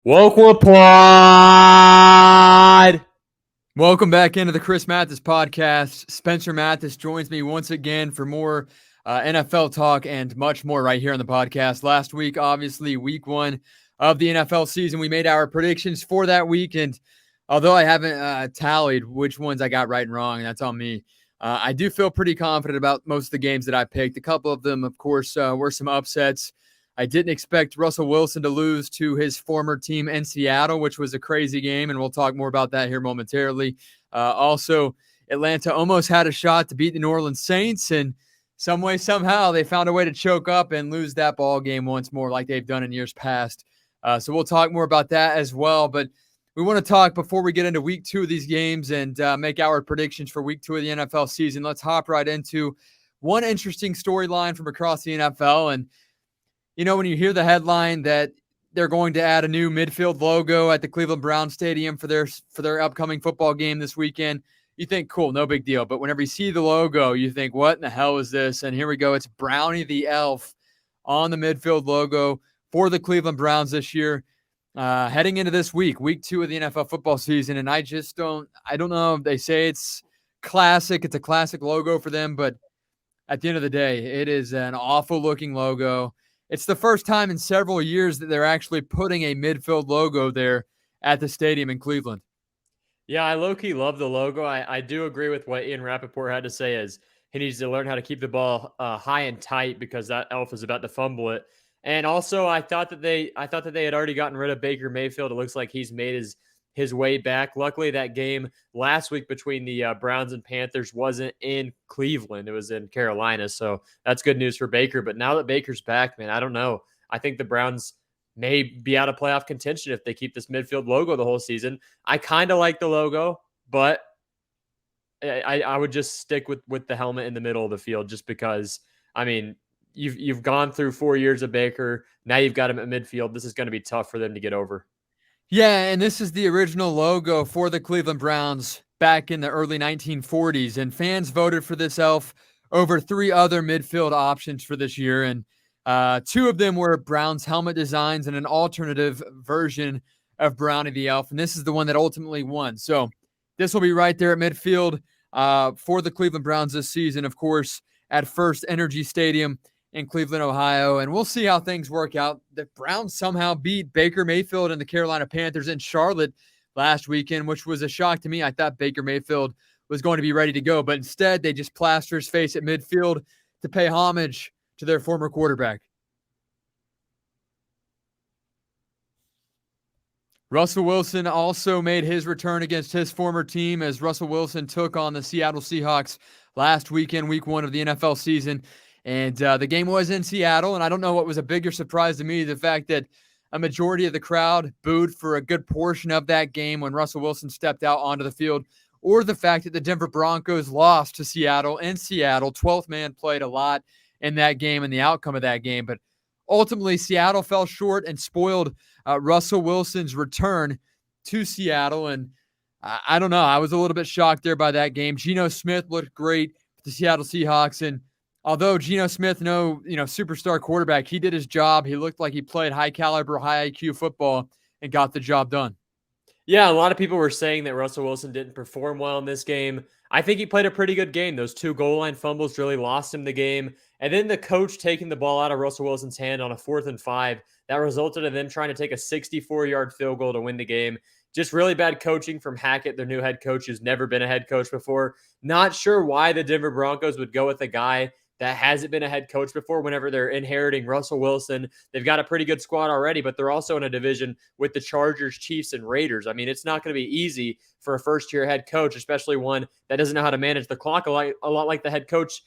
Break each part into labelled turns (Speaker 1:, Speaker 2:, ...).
Speaker 1: Woke applaud.
Speaker 2: Welcome back into the Chris Mathis podcast. Spencer Mathis joins me once again for more NFL talk and much more right here on the podcast. Last week, obviously, week one of the NFL season, we made our predictions for that week. And although I haven't tallied which ones I got right and wrong, and that's on me, I do feel pretty confident about most of the games that I picked. A couple of them, of course, were some upsets. I didn't expect Russell Wilson to lose to his former team in Seattle, which was a crazy game, and we'll talk more about that here momentarily. Also, Atlanta almost had a shot to beat the New Orleans Saints, and some way, somehow, they found a way to choke up and lose that ball game once more, like they've done in years past. So we'll talk more about that as well. But we want to talk before we get into week two of these games and make our predictions for week two of the NFL season. Let's hop right into one interesting storyline from across the NFL. And when you hear the headline that they're going to add a new midfield logo at the Cleveland Browns Stadium for their upcoming football game this weekend, you think, cool, no big deal. But whenever you see the logo, you think, what in the hell is this? And here we go. It's Brownie the Elf on the midfield logo for the Cleveland Browns this year, heading into this week two of the NFL football season. And I don't know. They say it's classic. It's a classic logo for them, but at the end of the day, it is an awful looking logo. It's the first time in several years that they're actually putting a midfield logo there at the stadium in Cleveland.
Speaker 1: Yeah, I low-key love the logo. I do agree with what Ian Rappaport had to say is he needs to learn how to keep the ball high and tight because that elf is about to fumble it. And also, I thought that they had already gotten rid of Baker Mayfield. It looks like he's made his way back. Luckily, that game last week between the Browns and Panthers wasn't in Cleveland. It was in Carolina. So that's good news for Baker. But now that Baker's back, man, I don't know. I think the Browns may be out of playoff contention if they keep this midfield logo the whole season. I kind of like the logo, but I would just stick with the helmet in the middle of the field just because, I mean, you've gone through 4 years of Baker. Now you've got him at midfield. This is going to be tough for them to get over.
Speaker 2: Yeah, and this is the original logo for the Cleveland Browns back in the early 1940s, and fans voted for this elf over three other midfield options for this year, and two of them were Browns helmet designs and an alternative version of Brownie the Elf, and this is the one that ultimately won. So this will be right there at midfield for the Cleveland Browns this season, of course, at First Energy Stadium in Cleveland, Ohio, and we'll see how things work out. The Browns somehow beat Baker Mayfield and the Carolina Panthers in Charlotte last weekend, which was a shock to me. I thought Baker Mayfield was going to be ready to go, but instead they just plaster his face at midfield to pay homage to their former quarterback. Russell Wilson also made his return against his former team as Russell Wilson took on the Seattle Seahawks last weekend, week one of the NFL season. And the game was in Seattle, and I don't know what was a bigger surprise to me, the fact that a majority of the crowd booed for a good portion of that game when Russell Wilson stepped out onto the field, or the fact that the Denver Broncos lost to Seattle in Seattle. 12th man played a lot in that game and the outcome of that game, but ultimately Seattle fell short and spoiled Russell Wilson's return to Seattle. And I don't know. I was a little bit shocked there by that game. Geno Smith looked great for the Seattle Seahawks, and although Geno Smith, no superstar quarterback, he did his job. He looked like he played high caliber, high IQ football and got the job done.
Speaker 1: Yeah, a lot of people were saying that Russell Wilson didn't perform well in this game. I think he played a pretty good game. Those two goal line fumbles really lost him the game. And then the coach taking the ball out of Russell Wilson's hand on a 4th and 5, that resulted in them trying to take a 64-yard field goal to win the game. Just really bad coaching from Hackett, their new head coach, who's never been a head coach before. Not sure why the Denver Broncos would go with a guy that hasn't been a head coach before whenever they're inheriting Russell Wilson. They've got a pretty good squad already, but they're also in a division with the Chargers, Chiefs, and Raiders. I mean, it's not going to be easy for a first-year head coach, especially one that doesn't know how to manage the clock a lot like the head coach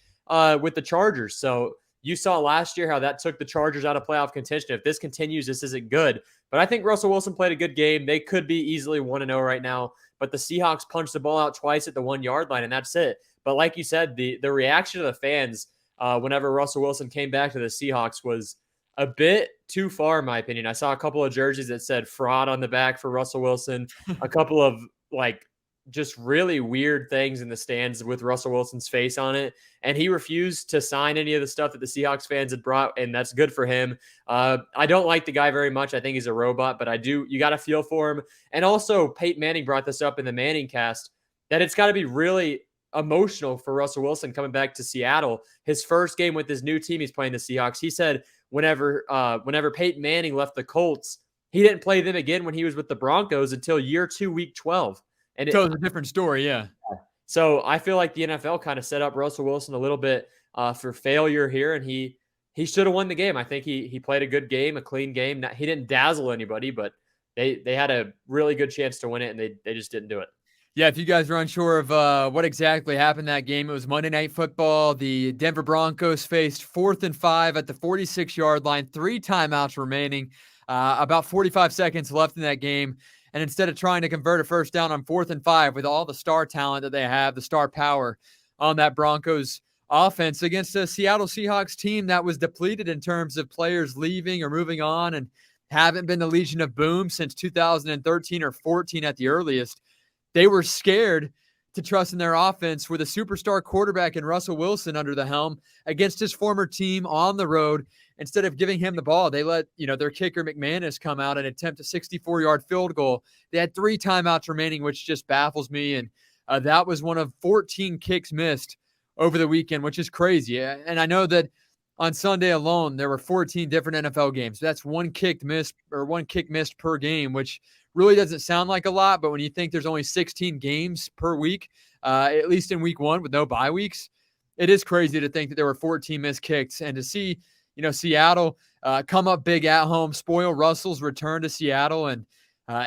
Speaker 1: with the Chargers. So you saw last year how that took the Chargers out of playoff contention. If this continues, this isn't good. But I think Russell Wilson played a good game. They could be easily 1-0 right now, but the Seahawks punched the ball out twice at the 1-yard line, and that's it. But like you said, the reaction of the fans whenever Russell Wilson came back to the Seahawks was a bit too far, in my opinion. I saw a couple of jerseys that said fraud on the back for Russell Wilson, a couple of just really weird things in the stands with Russell Wilson's face on it. And he refused to sign any of the stuff that the Seahawks fans had brought, and that's good for him. I don't like the guy very much. I think he's a robot, but you got to feel for him. And also, Peyton Manning brought this up in the Manning cast, that it's got to be really emotional for Russell Wilson coming back to Seattle. His first game with his new team, he's playing the Seahawks. He said whenever Peyton Manning left the Colts, he didn't play them again when he was with the Broncos until year 2, week 12. And
Speaker 2: So it's a different story, yeah.
Speaker 1: So I feel like the NFL kind of set up Russell Wilson a little bit for failure here, and he should have won the game. I think he played a good game, a clean game. He didn't dazzle anybody, but they had a really good chance to win it, and they just didn't do it.
Speaker 2: Yeah, if you guys are unsure of what exactly happened that game, it was Monday Night Football. The Denver Broncos faced 4th and 5 at the 46-yard line, 3 timeouts remaining, about 45 seconds left in that game. And instead of trying to convert a first down on 4th and 5 with all the star talent that they have, the star power on that Broncos offense against a Seattle Seahawks team that was depleted in terms of players leaving or moving on and haven't been the Legion of Boom since 2013 or 14 at the earliest, they were scared to trust in their offense with a superstar quarterback in Russell Wilson under the helm against his former team on the road. Instead of giving him the ball, they let their kicker McManus come out and attempt a 64-yard field goal. They had 3 timeouts remaining, which just baffles me. And that was one of 14 kicks missed over the weekend, which is crazy. And I know that on Sunday alone, there were 14 different NFL games. That's one kick missed per game, which really doesn't sound like a lot. But when you think there's only 16 games per week, at least in week 1 with no bye weeks, it is crazy to think that there were 14 missed kicks. And to see Seattle come up big at home, spoil Russell's return to Seattle, and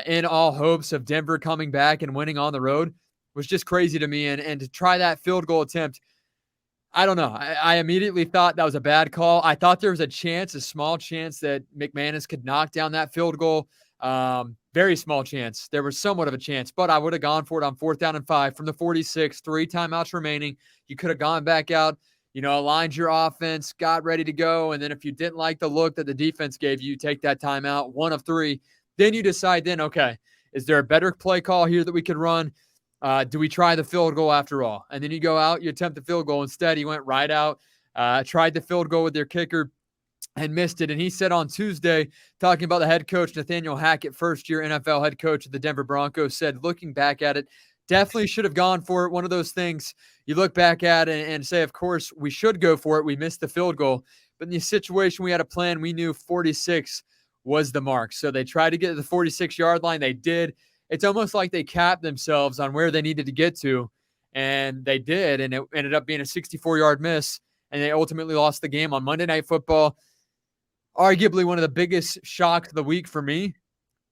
Speaker 2: in all hopes of Denver coming back and winning on the road was just crazy to me. And to try that field goal attempt, I don't know. I immediately thought that was a bad call. I thought there was a small chance that McManus could knock down that field goal. Very small chance. There was somewhat of a chance, but I would have gone for it on 4th down and 5 from the 46, 3 timeouts remaining. You could have gone back out, aligned your offense, got ready to go. And then if you didn't like the look that the defense gave you, take that timeout, 1 of 3. Then you decide okay, is there a better play call here that we could run? Do we try the field goal after all? And then you go out, you attempt the field goal. Instead, he went right out, tried the field goal with their kicker and missed it. And he said on Tuesday, talking about the head coach, Nathaniel Hackett, first-year NFL head coach of the Denver Broncos, said, looking back at it, definitely should have gone for it. One of those things you look back at and say, of course, we should go for it. We missed the field goal. But in the situation we had a plan, we knew 46 was the mark. So they tried to get to the 46-yard line. They did. It's almost like they capped themselves on where they needed to get to, and they did, and it ended up being a 64-yard miss, and they ultimately lost the game on Monday Night Football. Arguably one of the biggest shocks of the week for me,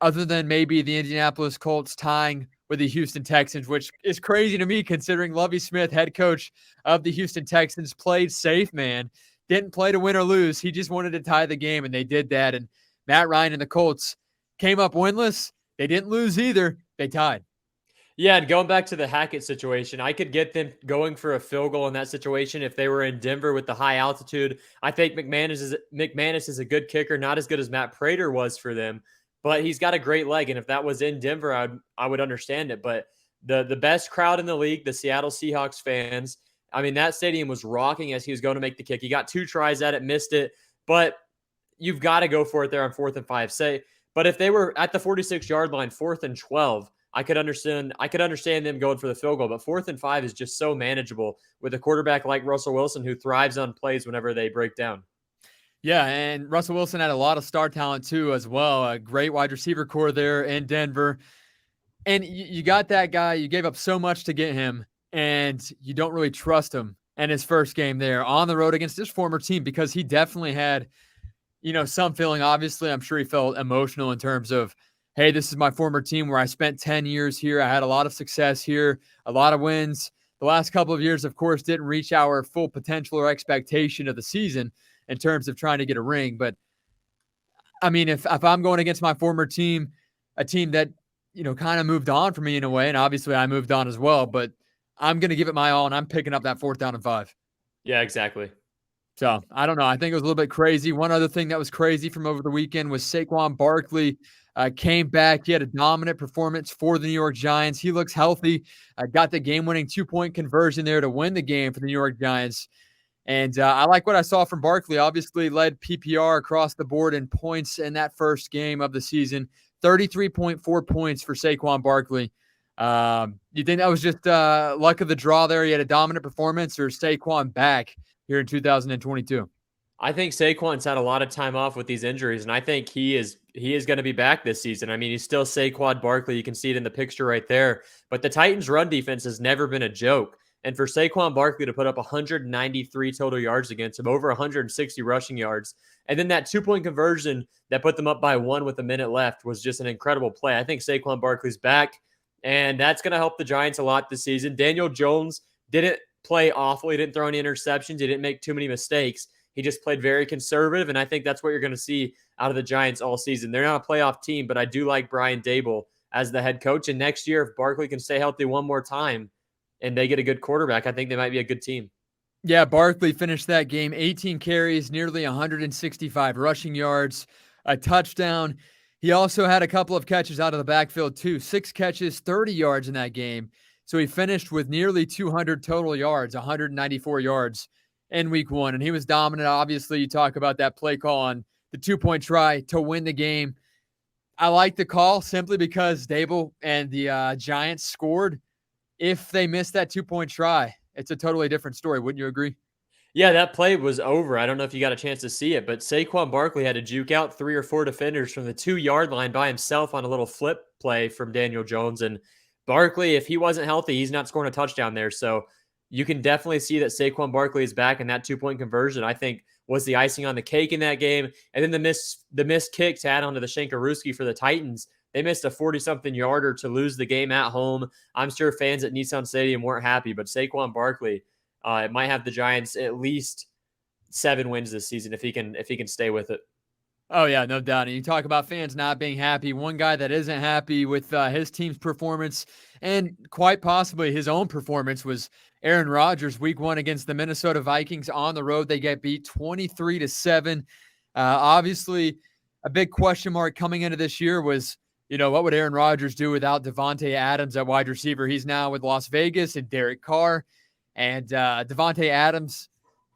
Speaker 2: other than maybe the Indianapolis Colts tying with the Houston Texans, which is crazy to me considering Lovie Smith, head coach of the Houston Texans, played safe, man. Didn't play to win or lose. He just wanted to tie the game, and they did that. And Matt Ryan and the Colts came up winless. They didn't lose either. They tied.
Speaker 1: Yeah, and going back to the Hackett situation, I could get them going for a field goal in that situation if they were in Denver with the high altitude. I think McManus is a good kicker, not as good as Matt Prater was for them, but he's got a great leg. And if that was in Denver, I would understand it. But the best crowd in the league, the Seattle Seahawks fans, I mean, that stadium was rocking as he was going to make the kick. He got 2 tries at it, missed it, but you've got to go for it there on 4th and 5. But if they were at the 46-yard line, 4th and 12, I could understand them going for the field goal. But 4th and 5 is just so manageable with a quarterback like Russell Wilson who thrives on plays whenever they break down.
Speaker 2: Yeah, and Russell Wilson had a lot of star talent too as well. A great wide receiver core there in Denver. And you got that guy. You gave up so much to get him, and you don't really trust him in his first game there on the road against his former team, because he definitely had some feeling. Obviously, I'm sure he felt emotional in terms of, hey, this is my former team where I spent 10 years here. I had a lot of success here, a lot of wins. The last couple of years, of course, didn't reach our full potential or expectation of the season in terms of trying to get a ring. But, I mean, if I'm going against my former team, a team that, kind of moved on for me in a way, and obviously I moved on as well, but I'm going to give it my all, and I'm picking up that 4th down and 5.
Speaker 1: Yeah, exactly.
Speaker 2: So, I don't know. I think it was a little bit crazy. One other thing that was crazy from over the weekend was Saquon Barkley came back. He had a dominant performance for the New York Giants. He looks healthy. Got the game-winning 2-point conversion there to win the game for the New York Giants. And I like what I saw from Barkley. Obviously led PPR across the board in points in that first game of the season. 33.4 points for Saquon Barkley. You think that was just luck of the draw there? He had a dominant performance, or Saquon back here in 2022?
Speaker 1: I think Saquon's had a lot of time off with these injuries, and I think he is going to be back this season. I mean, he's still Saquon Barkley. You can see it in the picture right there. But the Titans' run defense has never been a joke. And for Saquon Barkley to put up 193 total yards against him, over 160 rushing yards, and then that 2-point conversion that put them up by 1 with a minute left was just an incredible play. I think Saquon Barkley's back, and that's going to help the Giants a lot this season. Daniel Jones didn't play awful. He didn't throw any interceptions. He didn't make too many mistakes. He just played very conservative, and I think that's what you're going to see out of the Giants all season. They're not a playoff team, but I do like Brian Daboll as the head coach. And next year, if Barkley can stay healthy one more time and they get a good quarterback, I think they might be a good team.
Speaker 2: Yeah, Barkley finished that game 18 carries, nearly 165 rushing yards, a touchdown. He also had a couple of catches out of the backfield too. 6 catches, 30 yards in that game. So he finished with nearly 200 total yards, 194 yards in week 1. And he was dominant. Obviously, you talk about that play call on the 2-point try to win the game. I like the call simply because Daboll and the Giants scored. If they missed that 2-point try, it's a totally different story. Wouldn't you agree?
Speaker 1: Yeah, that play was over. I don't know if you got a chance to see it, but Saquon Barkley had to juke out 3 or 4 defenders from the 2-yard line by himself on a little flip play from Daniel Jones. And Barkley, if he wasn't healthy, he's not scoring a touchdown there. So you can definitely see that Saquon Barkley is back, and that 2-point conversion, I think, was the icing on the cake in that game. And then the missed kick to add on to the Shankarooski for the Titans. They missed a 40-something yarder to lose the game at home. I'm sure fans at Nissan Stadium weren't happy, but Saquon Barkley, it might have the Giants at least 7 wins this season if he can stay with it.
Speaker 2: Oh, yeah, no doubt. And you talk about fans not being happy. One guy that isn't happy with his team's performance, and quite possibly his own performance, was Aaron Rodgers. Week 1 against the Minnesota Vikings on the road. They get beat 23-7. Obviously, a big question mark coming into this year was, what would Aaron Rodgers do without Davante Adams at wide receiver? He's now with Las Vegas and Derek Carr. And Davante Adams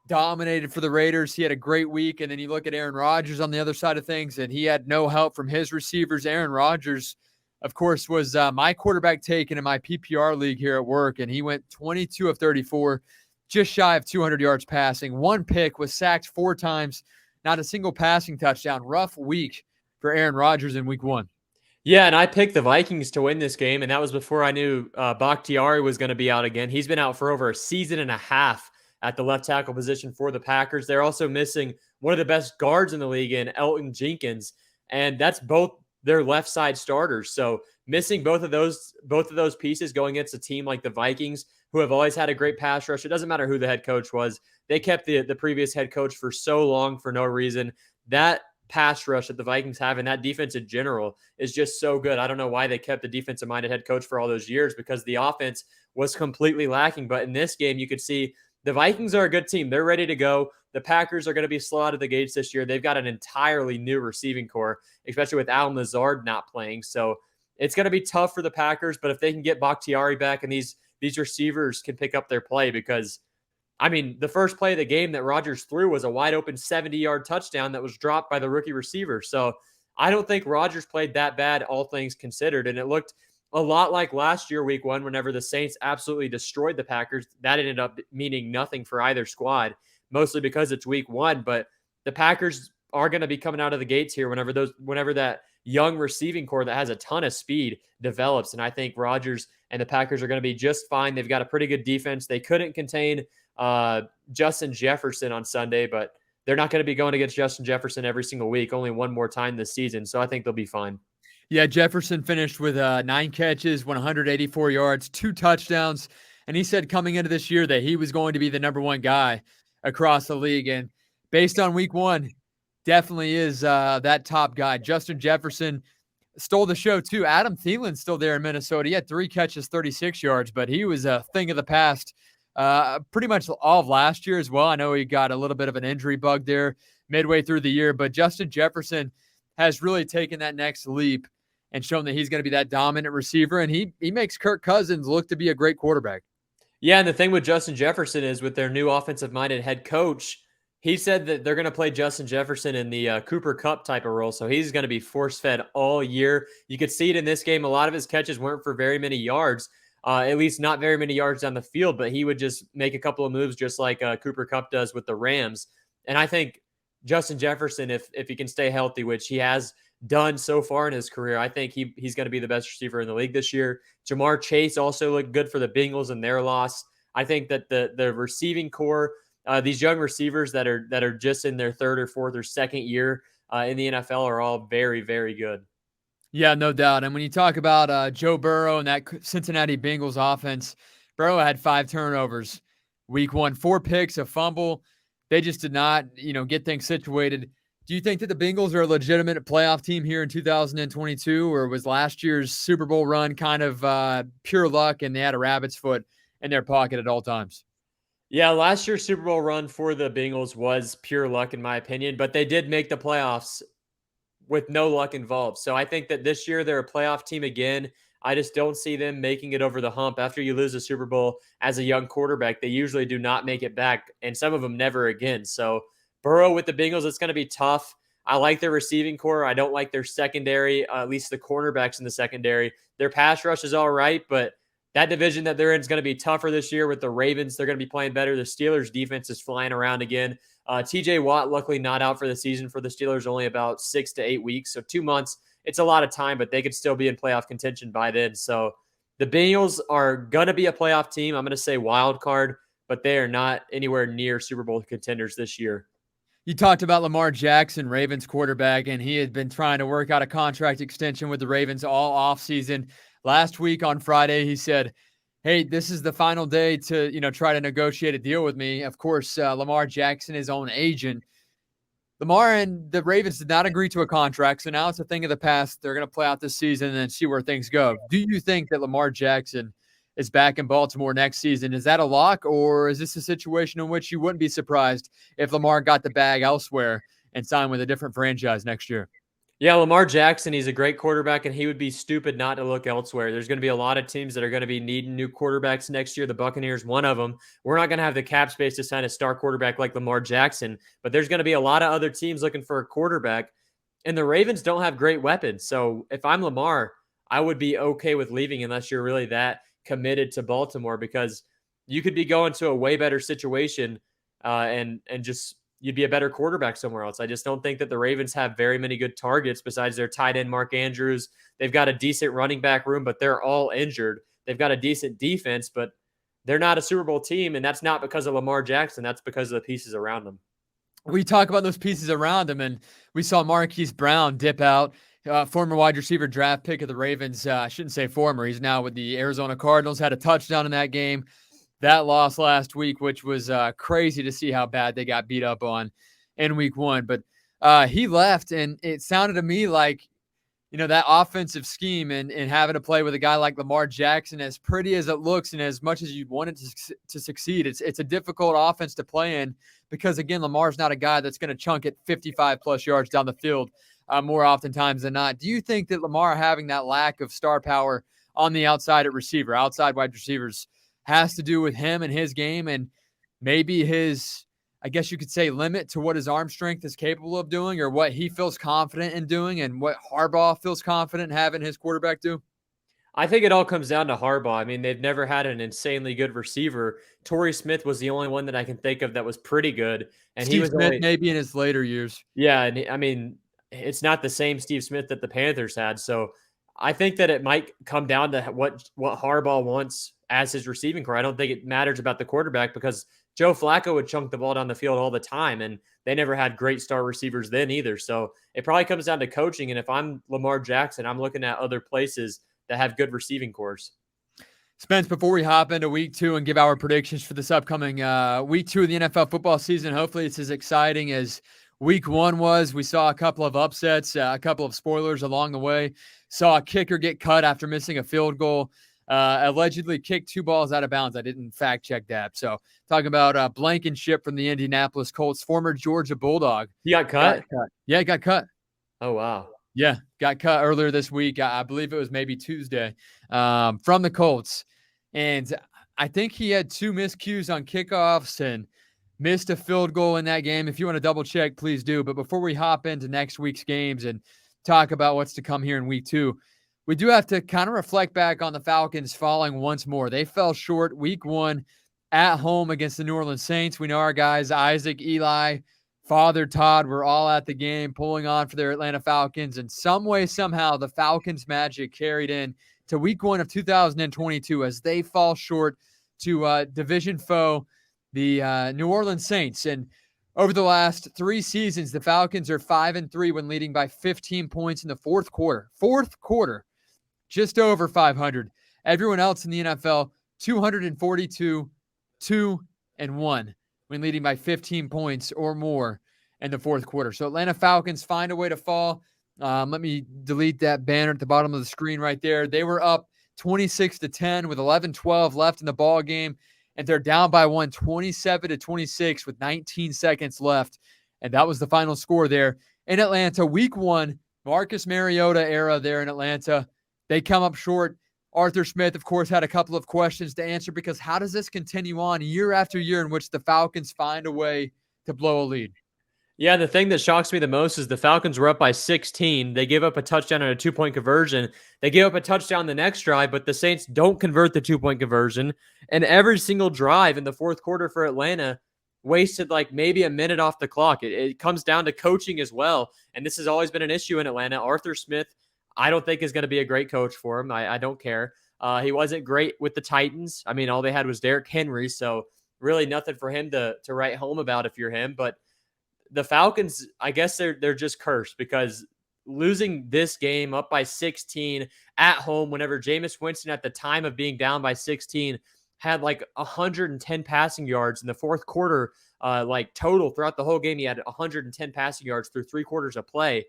Speaker 2: dominated for the Raiders. He had a great week. And then you look at Aaron Rodgers on the other side of things, and he had no help from his receivers. Aaron Rodgers, of course, was my quarterback taken in my PPR league here at work, and he went 22 of 34, just shy of 200 yards passing. 1 pick, was sacked 4 times, not a single passing touchdown. Rough week for Aaron Rodgers in week 1.
Speaker 1: Yeah, and I picked the Vikings to win this game, and that was before I knew Bakhtiari was going to be out again. He's been out for over a season and a half at the left tackle position for the Packers. They're also missing one of the best guards in the league in Elton Jenkins, and that's both their left side starters. So missing both of those pieces going against a team like the Vikings, who have always had a great pass rush. It doesn't matter who the head coach was. They kept the previous head coach for so long for no reason. That pass rush that the Vikings have, and that defense in general, is just so good. I don't know why they kept the defensive-minded head coach for all those years, because the offense was completely lacking. But in this game, you could see the Vikings are a good team. They're ready to go. The Packers are going to be slow out of the gates this year. They've got an entirely new receiving core, especially with Allen Lazard not playing. So it's going to be tough for the Packers, but if they can get Bakhtiari back and these receivers can pick up their play, because I mean, the first play of the game that Rodgers threw was a wide open 70-yard touchdown that was dropped by the rookie receiver. So I don't think Rodgers played that bad, all things considered. And it looked a lot like last year, week 1, whenever the Saints absolutely destroyed the Packers. That ended up meaning nothing for either squad, mostly because it's week 1. But the Packers are going to be coming out of the gates here whenever that young receiving core that has a ton of speed develops. And I think Rodgers and the Packers are going to be just fine. They've got a pretty good defense. They couldn't contain Justin Jefferson on Sunday, but they're not going to be going against Justin Jefferson every single week, only one more time this season. So I think they'll be fine.
Speaker 2: Yeah, Jefferson finished with 9 catches, 184 yards, 2 touchdowns. And he said coming into this year that he was going to be the number 1 guy across the league. And based on week 1, definitely is that top guy. Justin Jefferson stole the show too. Adam Thielen's still there in Minnesota. He had 3 catches, 36 yards, but he was a thing of the past pretty much all of last year as well. I know he got a little bit of an injury bug there midway through the year, but Justin Jefferson has really taken that next leap and shown that he's going to be that dominant receiver. And he makes Kirk Cousins look to be a great quarterback.
Speaker 1: Yeah, and the thing with Justin Jefferson is with their new offensive-minded head coach, he said that they're going to play Justin Jefferson in the Cooper Kupp type of role, so he's going to be force-fed all year. You could see it in this game. A lot of his catches weren't for very many yards, at least not very many yards down the field, but he would just make a couple of moves just like Cooper Kupp does with the Rams. And I think Justin Jefferson, if he can stay healthy, which he has done so far in his career, I think he's going to be the best receiver in the league this year. Jamar Chase also looked good for the Bengals in their loss. I think that the receiving core, these young receivers that are just in their third or fourth or second year in the NFL are all very, very good.
Speaker 2: Yeah, no doubt. And when you talk about Joe Burrow and that Cincinnati Bengals offense, Burrow had 5 turnovers week 1, 4 picks, a fumble. They just did not, get things situated. Do you think that the Bengals are a legitimate playoff team here in 2022, or was last year's Super Bowl run kind of pure luck and they had a rabbit's foot in their pocket at all times?
Speaker 1: Yeah, last year's Super Bowl run for the Bengals was pure luck, in my opinion, but they did make the playoffs with no luck involved. So I think that this year they're a playoff team again. I just don't see them making it over the hump. After you lose a Super Bowl as a young quarterback, they usually do not make it back, and some of them never again. So Burrow with the Bengals, it's going to be tough. I like their receiving core. I don't like their secondary, at least the cornerbacks in the secondary. Their pass rush is all right, but that division that they're in is going to be tougher this year with the Ravens. They're going to be playing better. The Steelers' defense is flying around again. TJ Watt, luckily not out for the season for the Steelers, only about 6 to 8 weeks. So 2 months, it's a lot of time, but they could still be in playoff contention by then. So the Bengals are going to be a playoff team. I'm going to say wild card, but they are not anywhere near Super Bowl contenders this year.
Speaker 2: You talked about Lamar Jackson, Ravens quarterback, and he had been trying to work out a contract extension with the Ravens all offseason. Last week on Friday, he said, hey, this is the final day to, try to negotiate a deal with me. Of course, Lamar Jackson, his own agent. Lamar and the Ravens did not agree to a contract, so now it's a thing of the past. They're going to play out this season and see where things go. Do you think that Lamar Jackson is back in Baltimore next season? Is that a lock, or is this a situation in which you wouldn't be surprised if Lamar got the bag elsewhere and signed with a different franchise next year?
Speaker 1: Yeah, Lamar Jackson, he's a great quarterback, and he would be stupid not to look elsewhere. There's going to be a lot of teams that are going to be needing new quarterbacks next year. The Buccaneers, one of them. We're not going to have the cap space to sign a star quarterback like Lamar Jackson, but there's going to be a lot of other teams looking for a quarterback, and the Ravens don't have great weapons. So if I'm Lamar, I would be okay with leaving unless you're really that committed to Baltimore, because you could be going to a way better situation and just you'd be a better quarterback somewhere else. I just don't think that the Ravens have very many good targets besides their tight end, Mark Andrews. They've got a decent running back room, but they're all injured. They've got a decent defense, but they're not a Super Bowl team, and that's not because of Lamar Jackson. That's because of the pieces around them.
Speaker 2: We talk about those pieces around him, and we saw Marquise Brown dip out, former wide receiver draft pick of the Ravens. I shouldn't say former. He's now with the Arizona Cardinals, had a touchdown in that game. That loss last week, which was crazy to see how bad they got beat up on in week 1. But he left, and it sounded to me like, that offensive scheme and having to play with a guy like Lamar Jackson, as pretty as it looks and as much as you want it to succeed, it's a difficult offense to play in because, again, Lamar's not a guy that's going to chunk it 55-plus yards down the field more oftentimes than not. Do you think that Lamar having that lack of star power on the outside at receiver, outside wide receivers, has to do with him and his game and maybe his, I guess you could say, limit to what his arm strength is capable of doing, or what he feels confident in doing and what Harbaugh feels confident in having his quarterback do?
Speaker 1: I think it all comes down to Harbaugh. I mean, they've never had an insanely good receiver. Torrey Smith was the only one that I can think of that was pretty good. And
Speaker 2: Steve
Speaker 1: he was
Speaker 2: Smith
Speaker 1: only,
Speaker 2: maybe in his later years.
Speaker 1: yeah, and I mean, it's not the same Steve Smith that the Panthers had. So I think that it might come down to what Harbaugh wants as his receiving core. I don't think it matters about the quarterback because Joe Flacco would chunk the ball down the field all the time, and they never had great star receivers then either. So it probably comes down to coaching. And if I'm Lamar Jackson, I'm looking at other places that have good receiving cores.
Speaker 2: Spence, before we hop into week 2 and give our predictions for this upcoming week 2 of the NFL football season, hopefully it's as exciting as week 1 was. We saw a couple of upsets, a couple of spoilers along the way. Saw a kicker get cut after missing a field goal. Allegedly kicked 2 balls out of bounds. I didn't fact check that. So talking about Blankenship from the Indianapolis Colts, former Georgia Bulldog.
Speaker 1: He got cut?
Speaker 2: Yeah, he got cut.
Speaker 1: Oh, wow.
Speaker 2: Yeah, got cut earlier this week. I believe it was maybe Tuesday, from the Colts. And I think he had 2 miscues on kickoffs and missed a field goal in that game. If you want to double check, please do. But before we hop into next week's games and talk about what's to come here in week 2, we do have to kind of reflect back on the Falcons falling once more. They fell short week 1 at home against the New Orleans Saints. We know our guys, Isaac, Eli, Father Todd, were all at the game pulling on for their Atlanta Falcons. And some way, somehow, the Falcons' magic carried in to week 1 of 2022 as they fall short to division foe, the New Orleans Saints. And over the last 3 seasons, the Falcons are 5-3 when leading by 15 points in the fourth quarter. Fourth quarter, just over 500. Everyone else in the NFL, 242, 2-1 when leading by 15 points or more in the fourth quarter. So Atlanta Falcons find a way to fall. Let me delete that banner at the bottom of the screen right there. They were up 26-10 with 11-12 left in the ball game, and they're down by 1, 27-26 with 19 seconds left. And that was the final score there in Atlanta. Week 1, Marcus Mariota era there in Atlanta. They come up short. Arthur Smith, of course, had a couple of questions to answer because how does this continue on year after year in which the Falcons find a way to blow a lead?
Speaker 1: Yeah, the thing that shocks me the most is the Falcons were up by 16. They gave up a touchdown on a 2-point conversion. They gave up a touchdown the next drive, but the Saints don't convert the 2-point conversion. And every single drive in the fourth quarter for Atlanta wasted like maybe a minute off the clock. It comes down to coaching as well. And this has always been an issue in Atlanta. Arthur Smith, I don't think is going to be a great coach for him. I don't care. He wasn't great with the Titans. I mean, all they had was Derrick Henry, so really nothing for him to write home about if you're him. But the Falcons, I guess they're just cursed because losing this game up by 16 at home whenever Jameis Winston at the time of being down by 16 had like 110 passing yards in the fourth quarter, like total throughout the whole game. He had 110 passing yards through 3 quarters of play.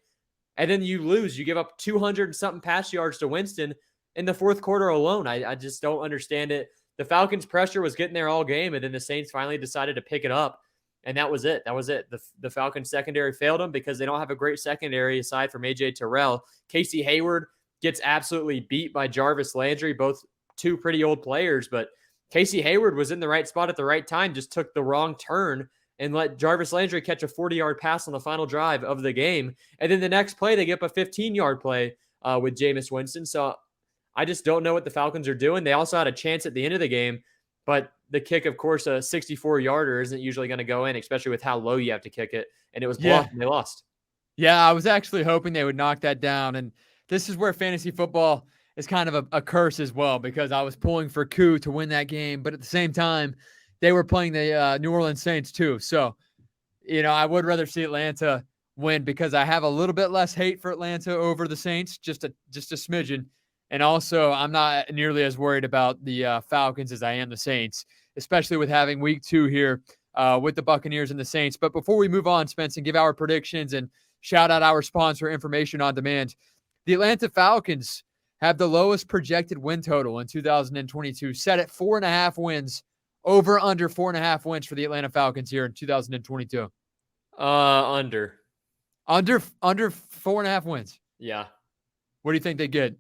Speaker 1: And then you lose. You give up 200 and something pass yards to Winston in the fourth quarter alone. I just don't understand it. The Falcons' pressure was getting there all game, and then the Saints finally decided to pick it up, and that was it. That was it. The Falcons' secondary failed them because they don't have a great secondary aside from A.J. Terrell. Casey Hayward gets absolutely beat by Jarvis Landry, both 2 pretty old players, but Casey Hayward was in the right spot at the right time, just took the wrong turn and let Jarvis Landry catch a 40-yard pass on the final drive of the game. And then the next play, they get up a 15-yard play with Jameis Winston. So I just don't know what the Falcons are doing. They also had a chance at the end of the game, but the kick, of course, a 64-yarder isn't usually going to go in, especially with how low you have to kick it. And it was blocked and they lost.
Speaker 2: Yeah, I was actually hoping they would knock that down. And this is where fantasy football is kind of a curse as well, because I was pulling for Koo to win that game. But at the same time, they were playing the New Orleans Saints too. So, I would rather see Atlanta win because I have a little bit less hate for Atlanta over the Saints, just a smidgen. And also, I'm not nearly as worried about the Falcons as I am the Saints, especially with having week 2 here with the Buccaneers and the Saints. But before we move on, Spence, and give our predictions and shout out our sponsor, Information on Demand, the Atlanta Falcons have the lowest projected win total in 2022, set at 4.5 wins. Over under 4.5 wins for the Atlanta Falcons here in 2022.
Speaker 1: Under
Speaker 2: 4.5 wins.
Speaker 1: Yeah.
Speaker 2: What do you think they get?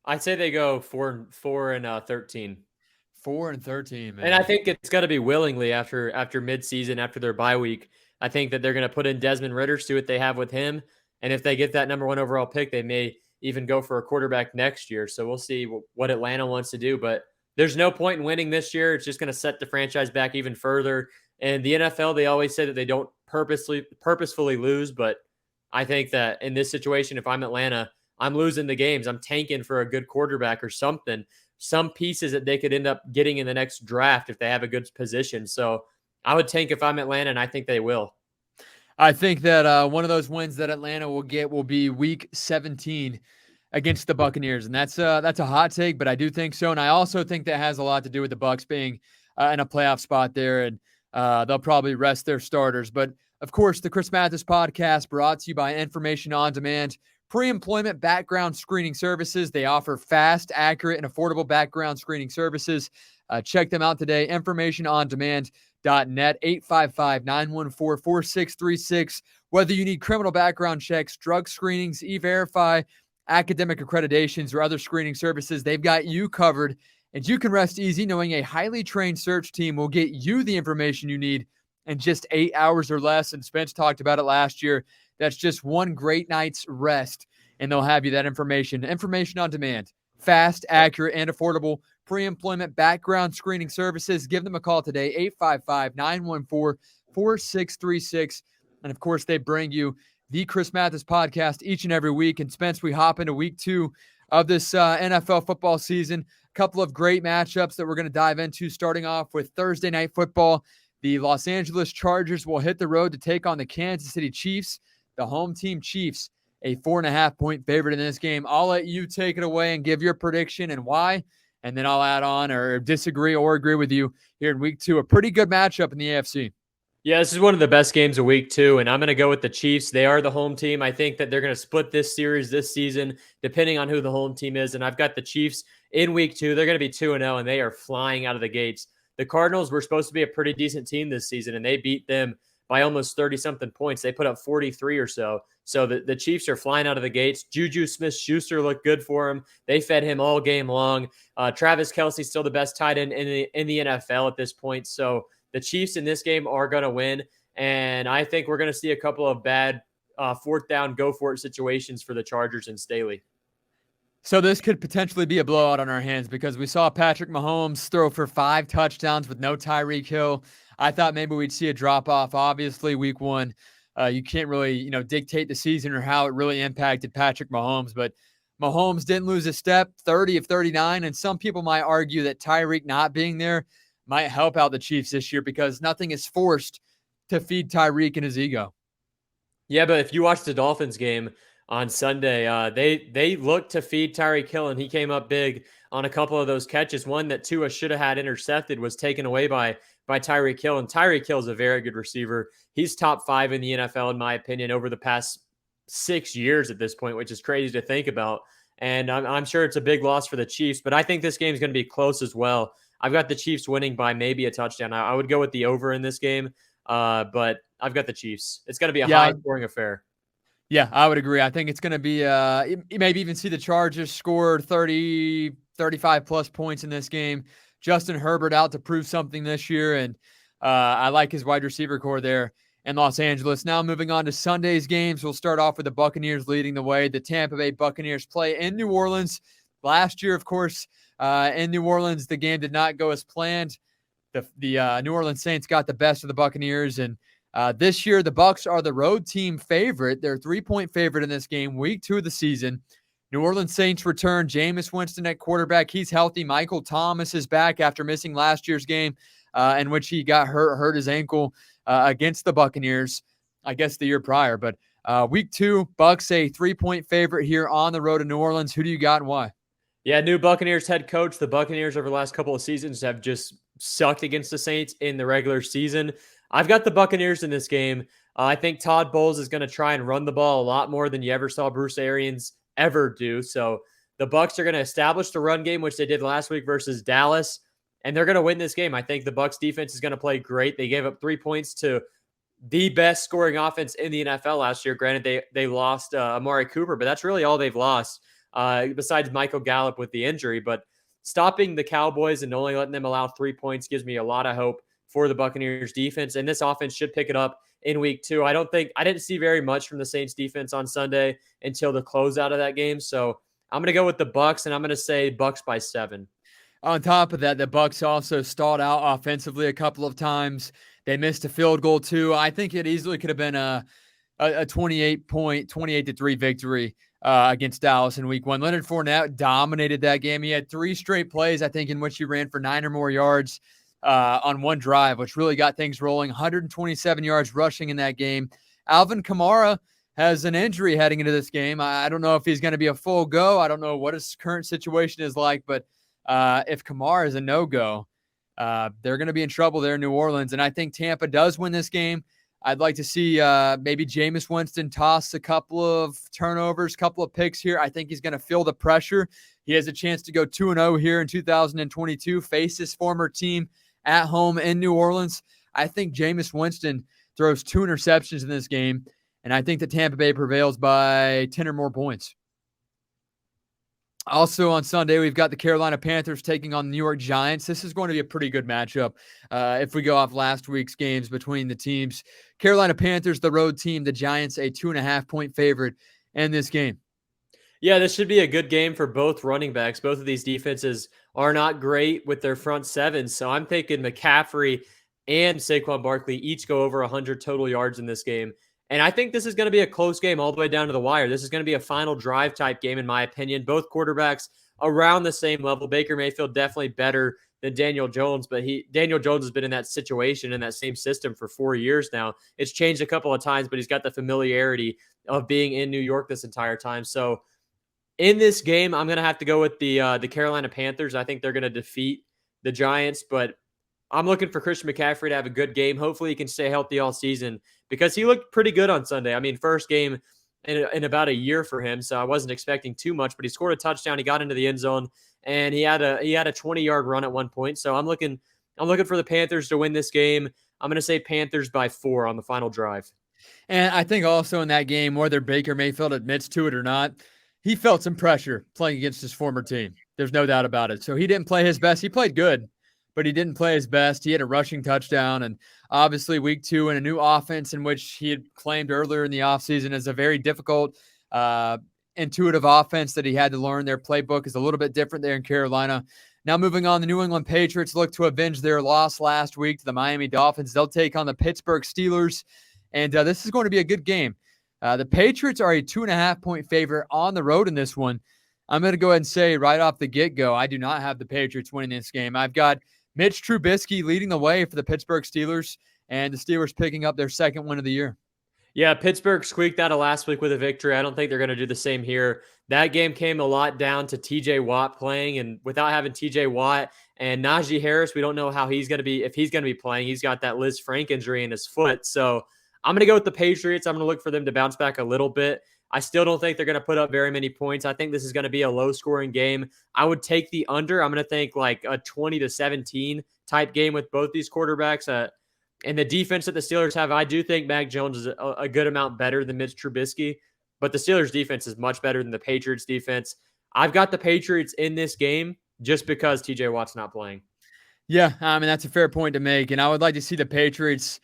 Speaker 1: I'd say they go 4-13.
Speaker 2: 4-13, man.
Speaker 1: And I think it's got to be willingly after midseason, after their bye week. I think that they're going to put in Desmond Ridder, see what they have with him. And if they get that number 1 overall pick, they may even go for a quarterback next year. So we'll see what Atlanta wants to do. But there's no point in winning this year. It's just going to set the franchise back even further. And the NFL, they always say that they don't purposefully lose. But I think that in this situation, if I'm Atlanta, I'm losing the games. I'm tanking for a good quarterback or something. Some pieces that they could end up getting in the next draft if they have a good position. So I would tank if I'm Atlanta, and I think they will.
Speaker 2: I think that one of those wins that Atlanta will get will be Week 17 against the Buccaneers, and that's a hot take, but I do think so, and I also think that has a lot to do with the Bucs being in a playoff spot there, and they'll probably rest their starters. But of course, the Chris Mathis podcast brought to you by Information on Demand, pre-employment background screening services. They offer fast, accurate, and affordable background screening services. Check them out today. Information on Demand. net 855-914-4636. Whether you need criminal background checks, drug screenings, e-verify, academic accreditations, or other screening services, they've got you covered. And you can rest easy knowing a highly trained search team will get you the information you need in just 8 hours or less. And Spence talked about it last year. That's just one great night's rest, and they'll have you that information on demand. Fast, accurate, and affordable pre-employment background screening services. Give them a call today, 855-914-4636. And, of course, they bring you the Chris Mathis podcast each and every week. And, Spence, we hop into week 2 of this NFL football season. A couple of great matchups that we're going to dive into, starting off with Thursday Night Football. The Los Angeles Chargers will hit the road to take on the Kansas City Chiefs. The home team Chiefs, a 4.5-point favorite in this game. I'll let you take it away and give your prediction and why, and then I'll add on or disagree or agree with you here in week 2. A pretty good matchup in the AFC.
Speaker 1: Yeah, this is one of the best games of week 2, and I'm going to go with the Chiefs. They are the home team. I think that they're going to split this series this season, depending on who the home team is, and I've got the Chiefs in week 2. They're going to be 2-0, and they are flying out of the gates. The Cardinals were supposed to be a pretty decent team this season, and they beat them by almost 30-something points. They put up 43 or so. So the Chiefs are flying out of the gates. Juju Smith-Schuster looked good for him. They fed him all game long. Travis Kelce's still the best tight end in the NFL at this point. So the Chiefs in this game are going to win, and I think we're going to see a couple of bad fourth down, go-for-it situations for the Chargers and Staley.
Speaker 2: So this could potentially be a blowout on our hands because we saw Patrick Mahomes throw for 5 touchdowns with no Tyreek Hill. I thought maybe we'd see a drop-off. Obviously, week 1, you can't really dictate the season or how it really impacted Patrick Mahomes, but Mahomes didn't lose a step, 30 of 39, and some people might argue that Tyreek not being there might help out the Chiefs this year because nothing is forced to feed Tyreek and his ego.
Speaker 1: Yeah, but if you watch the Dolphins game on Sunday, they looked to feed Tyreek Hill, and he came up big on a couple of those catches. One that Tua should have had intercepted was taken away by Tyreek Hill, and Tyreek Hill is a very good receiver. He's top 5 in the NFL, in my opinion, over the past 6 years at this point, which is crazy to think about. And I'm sure it's a big loss for the Chiefs, but I think this game is going to be close as well. I've got the Chiefs winning by maybe a touchdown. I would go with the over in this game, but I've got the Chiefs. It's going to be a high-scoring affair.
Speaker 2: Yeah, I would agree. I think it's going to be you maybe even see the Chargers score 30, 35-plus points in this game. Justin Herbert out to prove something this year, and I like his wide receiver core there in Los Angeles. Now moving on to Sunday's games, we'll start off with the Buccaneers leading the way. The Tampa Bay Buccaneers play in New Orleans. Last year, of course, in New Orleans, the game did not go as planned. The New Orleans Saints got the best of the Buccaneers, and this year the Bucs are the road team favorite. They're 3-point favorite in this game, week 2 of the season. New Orleans Saints return Jameis Winston at quarterback. He's healthy. Michael Thomas is back after missing last year's game in which he got hurt his ankle against the Buccaneers, I guess the year prior. But week 2, Bucs a 3-point favorite here on the road to New Orleans. Who do you got and why?
Speaker 1: Yeah, new Buccaneers head coach. The Buccaneers over the last couple of seasons have just sucked against the Saints in the regular season. I've got the Buccaneers in this game. I think Todd Bowles is going to try and run the ball a lot more than you ever saw Bruce Arians ever do. So the Bucs are going to establish the run game, which they did last week versus Dallas, and they're going to win this game. I think the Bucs defense is going to play great. They gave up 3 points to the best scoring offense in the NFL last year. Granted, they lost Amari Cooper, but that's really all they've lost besides Michael Gallup with the injury. But stopping the Cowboys and only letting them allow 3 points gives me a lot of hope for the Buccaneers defense, and this offense should pick it up in week 2. I didn't see very much from the Saints defense on Sunday until the closeout of that game. So I'm going to go with the Bucs, and I'm going to say Bucs by 7.
Speaker 2: On top of that, the Bucs also stalled out offensively a couple of times. They missed a field goal too. I think it easily could have been a 28-3 victory against Dallas in week 1. Leonard Fournette dominated that game. He had 3 straight plays, I think, in which he ran for 9 or more yards on one drive, which really got things rolling. 127 yards rushing in that game. Alvin Kamara has an injury heading into this game. I don't know if he's going to be a full go. I don't know what his current situation is like, but if Kamara is a no-go, they're going to be in trouble there in New Orleans. And I think Tampa does win this game. I'd like to see maybe Jameis Winston toss a couple of turnovers, couple of picks here. I think he's going to feel the pressure. He has a chance to go 2-0 here in 2022, face his former team at home in New Orleans. I think Jameis Winston throws 2 interceptions in this game, and I think that Tampa Bay prevails by 10 or more points. Also on Sunday, we've got the Carolina Panthers taking on the New York Giants. This is going to be a pretty good matchup if we go off last week's games between the teams. Carolina Panthers, the road team, the Giants, a 2.5-point favorite in this game.
Speaker 1: Yeah, this should be a good game for both running backs. Both of these defenses are not great with their front sevens. So I'm thinking McCaffrey and Saquon Barkley each go over 100 total yards in this game. And I think this is going to be a close game all the way down to the wire. This is going to be a final drive type game, in my opinion. Both quarterbacks around the same level. Baker Mayfield definitely better than Daniel Jones, but Daniel Jones has been in that situation, in that same system for 4 years now. It's changed a couple of times, but he's got the familiarity of being in New York this entire time. So in this game, I'm going to have to go with the Carolina Panthers. I think they're going to defeat the Giants, but I'm looking for Christian McCaffrey to have a good game. Hopefully he can stay healthy all season because he looked pretty good on Sunday. I mean, first game in about a year for him, so I wasn't expecting too much, but he scored a touchdown. He got into the end zone, and he had a 20-yard run at one point. So I'm looking for the Panthers to win this game. I'm going to say Panthers by 4 on the final drive.
Speaker 2: And I think also in that game, whether Baker Mayfield admits to it or not, he felt some pressure playing against his former team. There's no doubt about it. So he didn't play his best. He played good, but he didn't play his best. He had a rushing touchdown, and obviously week 2 in a new offense in which he had claimed earlier in the offseason as a very difficult, intuitive offense that he had to learn. Their playbook is a little bit different there in Carolina. Now moving on, the New England Patriots look to avenge their loss last week to the Miami Dolphins. They'll take on the Pittsburgh Steelers, and this is going to be a good game. The Patriots are a 2.5-point favorite on the road in this one. I'm going to go ahead and say right off the get-go, I do not have the Patriots winning this game. I've got Mitch Trubisky leading the way for the Pittsburgh Steelers, and the Steelers picking up their second win of the year.
Speaker 1: Yeah, Pittsburgh squeaked out of last week with a victory. I don't think they're going to do the same here. That game came a lot down to TJ Watt playing, and without having TJ Watt and Najee Harris, we don't know how he's going to be, if he's going to be playing. He's got that Liz Frank injury in his foot. So I'm going to go with the Patriots. I'm going to look for them to bounce back a little bit. I still don't think they're going to put up very many points. I think this is going to be a low-scoring game. I would take the under. I'm going to think like a 20-17 type game with both these quarterbacks. And the defense that the Steelers have, I do think Mac Jones is a good amount better than Mitch Trubisky, but the Steelers defense is much better than the Patriots defense. I've got the Patriots in this game just because TJ Watt's not playing.
Speaker 2: Yeah, I mean, that's a fair point to make, and I would like to see the Patriots,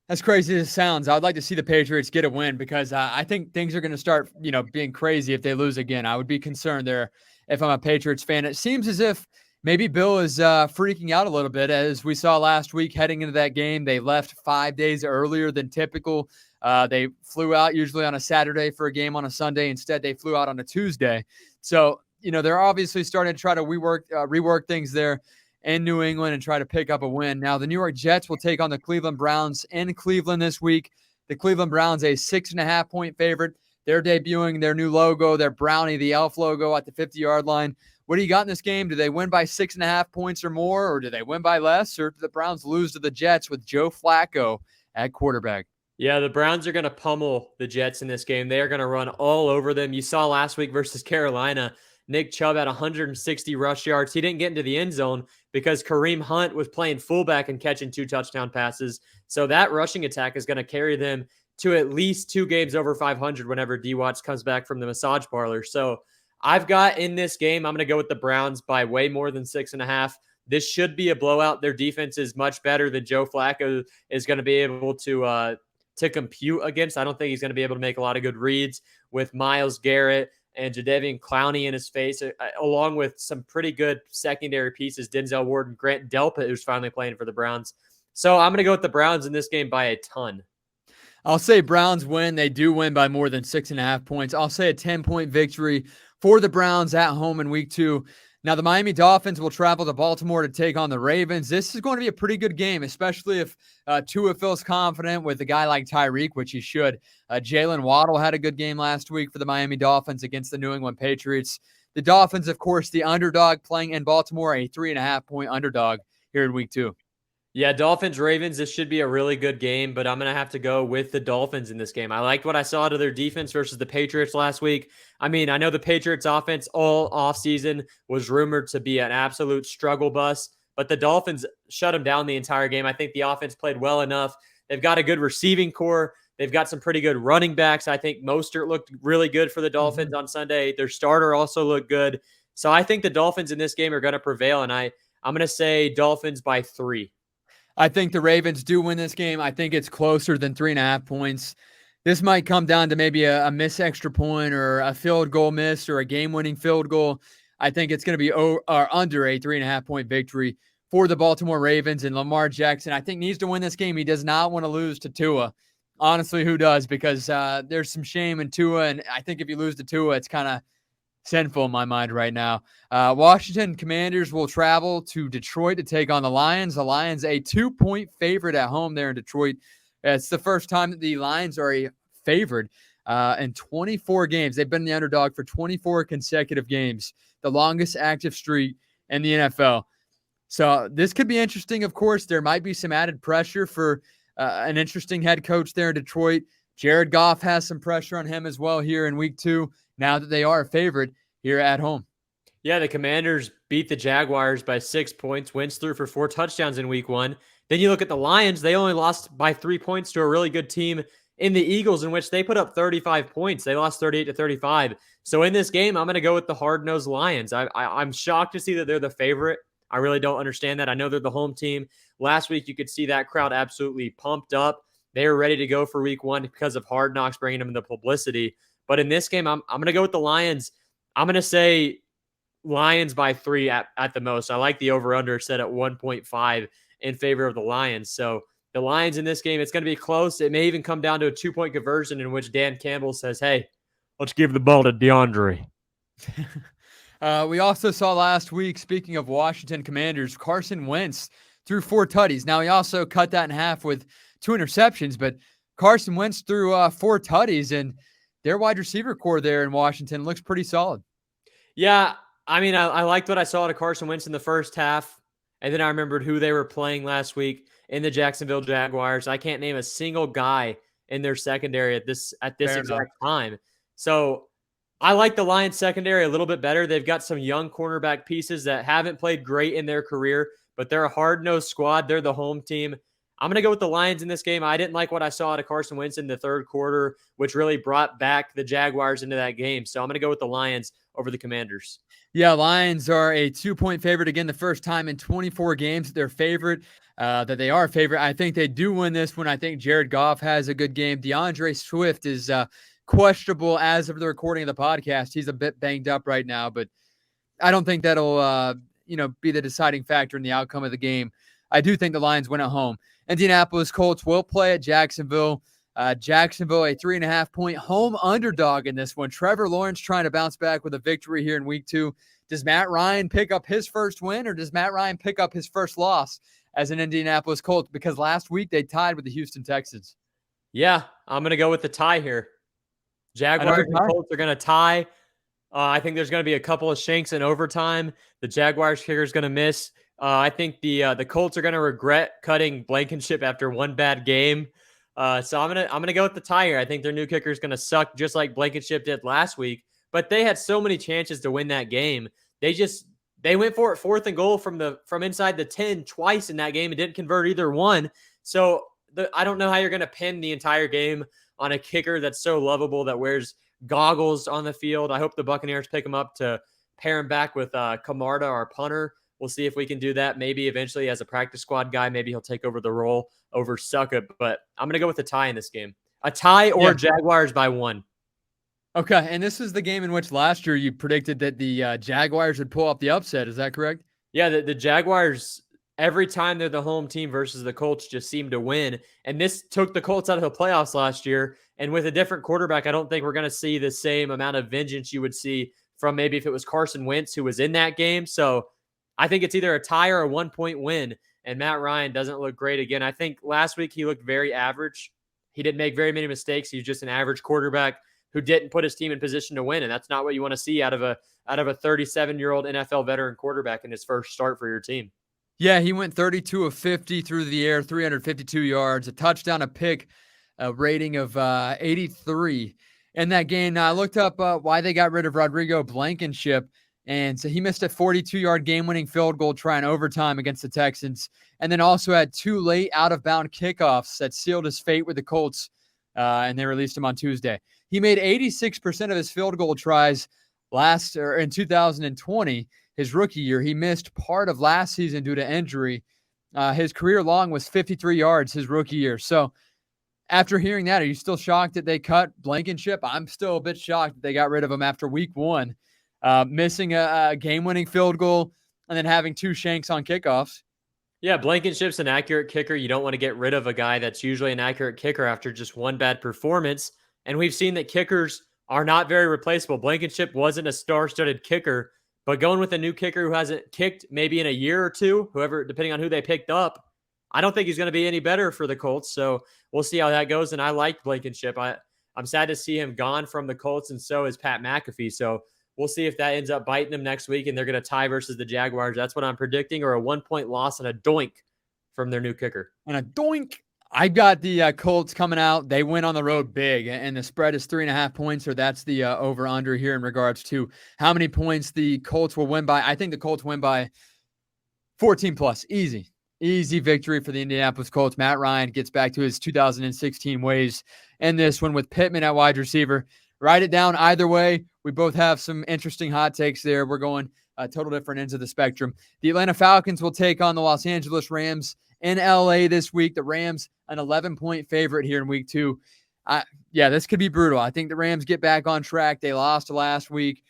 Speaker 2: as crazy as it sounds, I would like to see the Patriots get a win because I think things are going to start, being crazy if they lose again. I would be concerned there if I'm a Patriots fan. It seems as if maybe Bill is freaking out a little bit. As we saw last week heading into that game, they left 5 days earlier than typical. They flew out usually on a Saturday for a game on a Sunday. Instead, they flew out on a Tuesday. So, they're obviously starting to try to rework things there in New England and try to pick up a win. Now, the New York Jets will take on the Cleveland Browns in Cleveland this week. The Cleveland Browns, a 6.5-point favorite. They're debuting their new logo, their Brownie, the elf logo at the 50-yard line. What do you got in this game? Do they win by 6.5 points or more, or do they win by less, or do the Browns lose to the Jets with Joe Flacco at quarterback?
Speaker 1: Yeah, the Browns are going to pummel the Jets in this game. They are going to run all over them. You saw last week versus Carolina, Nick Chubb had 160 rush yards. He didn't get into the end zone because Kareem Hunt was playing fullback and catching 2 touchdown passes. So that rushing attack is going to carry them to at least 2 games over 500 whenever D. Watts comes back from the massage parlor. So I've got in this game, I'm going to go with the Browns by way more than 6.5. This should be a blowout. Their defense is much better than Joe Flacco is going to be able to compute against. I don't think he's going to be able to make a lot of good reads with Myles Garrett and Jadeveon Clowney in his face, along with some pretty good secondary pieces, Denzel Ward and Grant Delpit, who's finally playing for the Browns. So I'm going to go with the Browns in this game by a ton.
Speaker 2: I'll say Browns win. They do win by more than 6.5 points. I'll say a 10-point victory for the Browns at home in week 2. Now, the Miami Dolphins will travel to Baltimore to take on the Ravens. This is going to be a pretty good game, especially if Tua feels confident with a guy like Tyreek, which he should. Jalen Waddle had a good game last week for the Miami Dolphins against the New England Patriots. The Dolphins, of course, the underdog playing in Baltimore, a 3.5-point underdog here in week 2.
Speaker 1: Yeah, Dolphins-Ravens, this should be a really good game, but I'm going to have to go with the Dolphins in this game. I liked what I saw out of their defense versus the Patriots last week. I mean, I know the Patriots offense all offseason was rumored to be an absolute struggle bus, but the Dolphins shut them down the entire game. I think the offense played well enough. They've got a good receiving core. They've got some pretty good running backs. I think Mostert looked really good for the Dolphins on Sunday. Their starter also looked good. So I think the Dolphins in this game are going to prevail, and I'm going to say Dolphins by 3.
Speaker 2: I think the Ravens do win this game. I think it's closer than 3.5 points. This might come down to maybe a missed extra point or a field goal miss or a game-winning field goal. I think it's going to be under a 3.5 point victory for the Baltimore Ravens, and Lamar Jackson, I think, needs to win this game. He does not want to lose to Tua. Honestly, who does? Because there's some shame in Tua, and I think if you lose to Tua, it's kind of sinful in my mind right now. Washington Commanders will travel to Detroit to take on the Lions. The Lions, a 2-point favorite at home there in Detroit. It's the first time that the Lions are a favorite in 24 games. They've been the underdog for 24 consecutive games, the longest active streak in the NFL. So this could be interesting. Of course, there might be some added pressure for an interesting head coach there in Detroit. Jared Goff has some pressure on him as well here in week 2, now that they are a favorite here at home.
Speaker 1: Yeah, the Commanders beat the Jaguars by 6 points. Wentz threw for 4 touchdowns in week 1. Then you look at the Lions. They only lost by 3 points to a really good team in the Eagles, in which they put up 35 points. They lost 38-35. So in this game, I'm going to go with the hard-nosed Lions. I'm shocked to see that they're the favorite. I really don't understand that. I know they're the home team. Last week, you could see that crowd absolutely pumped up. They were ready to go for week 1 because of Hard Knocks bringing them the publicity. But in this game, I'm going to go with the Lions. I'm going to say Lions by 3 at the most. I like the over-under set at 1.5 in favor of the Lions. So the Lions in this game, it's going to be close. It may even come down to a 2-point conversion in which Dan Campbell says, hey, let's give the ball to DeAndre.
Speaker 2: We also saw last week, speaking of Washington Commanders, Carson Wentz threw 4 tutties. Now, he also cut that in half with 2 interceptions, but Carson Wentz threw 4 tutties, and their wide receiver core there in Washington looks pretty solid.
Speaker 1: Yeah, I mean, I liked what I saw to Carson Wentz in the first half, and then I remembered who they were playing last week in the Jacksonville Jaguars. I can't name a single guy in their secondary at this exact time. So I like the Lions secondary a little bit better. They've got some young cornerback pieces that haven't played great in their career, but they're a hard-nosed squad. They're the home team. I'm going to go with the Lions in this game. I didn't like what I saw out of Carson Wentz in the third quarter, which really brought back the Jaguars into that game. So I'm going to go with the Lions over the Commanders.
Speaker 2: Yeah, Lions are a 2-point favorite again, the first time in 24 games they're favorite, that they are a favorite. I think they do win this one. I think Jared Goff has a good game. DeAndre Swift is questionable as of the recording of the podcast. He's a bit banged up right now, but I don't think that'll be the deciding factor in the outcome of the game. I do think the Lions win at home. Indianapolis Colts will play at Jacksonville. Jacksonville, a 3.5-point home underdog in this one. Trevor Lawrence trying to bounce back with a victory here in week 2. Does Matt Ryan pick up his first win, or does Matt Ryan pick up his first loss as an Indianapolis Colts? Because last week they tied with the Houston Texans.
Speaker 1: Yeah, I'm going to go with the tie here. Jaguars and Colts are going to tie. I think there's going to be a couple of shanks in overtime. The Jaguars kicker is going to miss. I think the Colts are going to regret cutting Blankenship after one bad game. So I'm gonna go with the tie here. I think their new kicker is going to suck just like Blankenship did last week. But they had so many chances to win that game. They went for it 4th and goal from inside the 10 twice in that game and didn't convert either one. So I don't know how you're going to pin the entire game on a kicker that's so lovable that wears goggles on the field. I hope the Buccaneers pick him up to pair him back with Camarda, our punter. We'll see if we can do that. Maybe eventually as a practice squad guy, maybe he'll take over the role over Suckup. But I'm going to go with a tie in this game. A tie or Jaguars by 1.
Speaker 2: Okay, and this is the game in which last year you predicted that the Jaguars would pull up the upset. Is that correct?
Speaker 1: Yeah, the Jaguars, every time they're the home team versus the Colts, just seem to win. And this took the Colts out of the playoffs last year. And with a different quarterback, I don't think we're going to see the same amount of vengeance you would see from maybe if it was Carson Wentz who was in that game. So I think it's either a tie or a 1-point win. And Matt Ryan doesn't look great again. I think last week he looked very average. He didn't make very many mistakes. He was just an average quarterback who didn't put his team in position to win. And that's not what you want to see out of a 37-year-old NFL veteran quarterback in his first start for your team.
Speaker 2: Yeah, he went 32 of 50 through the air, 352 yards, a touchdown, a pick, a rating of 83 in that game. Now, I looked up why they got rid of Rodrigo Blankenship. And so he missed a 42-yard game-winning field goal try in overtime against the Texans, and then also had 2 late out-of-bound kickoffs that sealed his fate with the Colts, and they released him on Tuesday. He made 86% of his field goal tries in 2020, his rookie year. He missed part of last season due to injury. His career long was 53 yards his rookie year. So after hearing that, are you still shocked that they cut Blankenship? I'm still a bit shocked that they got rid of him after week 1, missing a game-winning field goal and then having 2 shanks on kickoffs.
Speaker 1: Yeah, Blankenship's an accurate kicker. You don't want to get rid of a guy that's usually an accurate kicker after just one bad performance. And we've seen that kickers are not very replaceable. Blankenship wasn't a star-studded kicker, but going with a new kicker who hasn't kicked maybe in a year or two, whoever, depending on who they picked up, I don't think he's going to be any better for the Colts. So we'll see how that goes. And I like Blankenship. I'm sad to see him gone from the Colts, and so is Pat McAfee. So we'll see if that ends up biting them next week and they're going to tie versus the Jaguars. That's what I'm predicting, or a 1-point loss and a doink from their new kicker.
Speaker 2: And a doink. I've got the Colts coming out. They win on the road big, and the spread is 3.5 points, or that's the over-under here in regards to how many points the Colts will win by. I think the Colts win by 14 plus. Easy victory for the Indianapolis Colts. Matt Ryan gets back to his 2016 ways in this one with Pittman at wide receiver. Write it down either way. We both have some interesting hot takes there. We're going total different ends of the spectrum. The Atlanta Falcons will take on the Los Angeles Rams in LA this week. The Rams, an 11-point favorite here in week 2. This could be brutal. I think the Rams get back on track. They lost last week.